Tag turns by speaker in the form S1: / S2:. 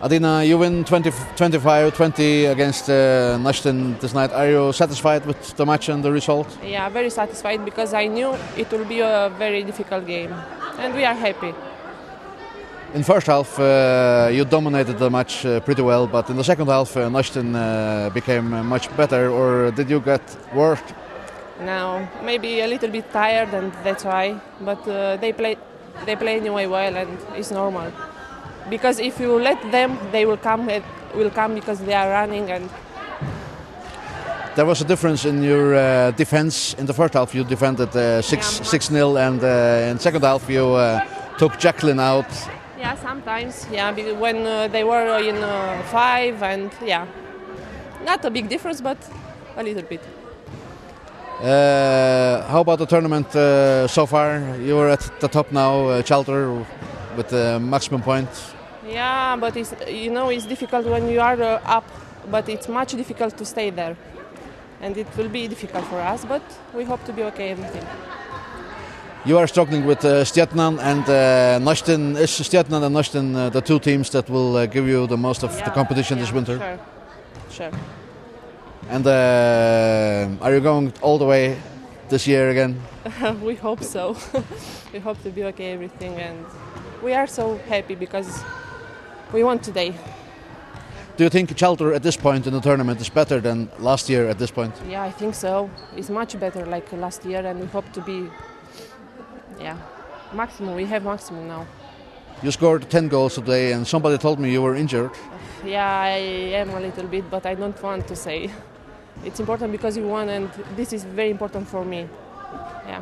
S1: Adina, you win 25-20 against Neistin this night. Are you satisfied with the match and the result?
S2: Yeah, very satisfied because I knew it will be a very difficult game, and we are happy.
S1: In first half, you dominated the match pretty well, but in the second half, Neistin became much better. Or did you get worse?
S2: Now maybe a little bit tired, and that's why. But they play anyway well, and it's normal. Because if you let them, they will come. Because they are running. And
S1: there was a difference in your defense. In the first half, you defended 6-0, and in second half, you took Jacqueline out.
S2: Yeah, sometimes. Yeah, when they were in 5, and yeah, not a big difference, but a little bit.
S1: How about the tournament so far? You are at the top now, Tjaldur, with the maximum points.
S2: Yeah, but it's difficult when you are up, but it's much difficult to stay there, and it will be difficult for us. But we hope to be okay everything.
S1: You are struggling with Stjetnan and Neistin. Is Stjetnan and Neistin the two teams that will give you the most of the competition this winter?
S2: Sure.
S1: And are you going all the way this year again?
S2: We hope so. We hope to be okay everything, and we are so happy because we won today.
S1: Do you think Tjaldur at this point in the tournament is better than last year at this point?
S2: Yeah, I think so. It's much better like last year, and we hope to be maximum. We have maximum now.
S1: You scored 10 goals today, and somebody told me you were injured.
S2: Yeah, I am a little bit, but I don't want to say. It's important because you won, and this is very important for me. Yeah.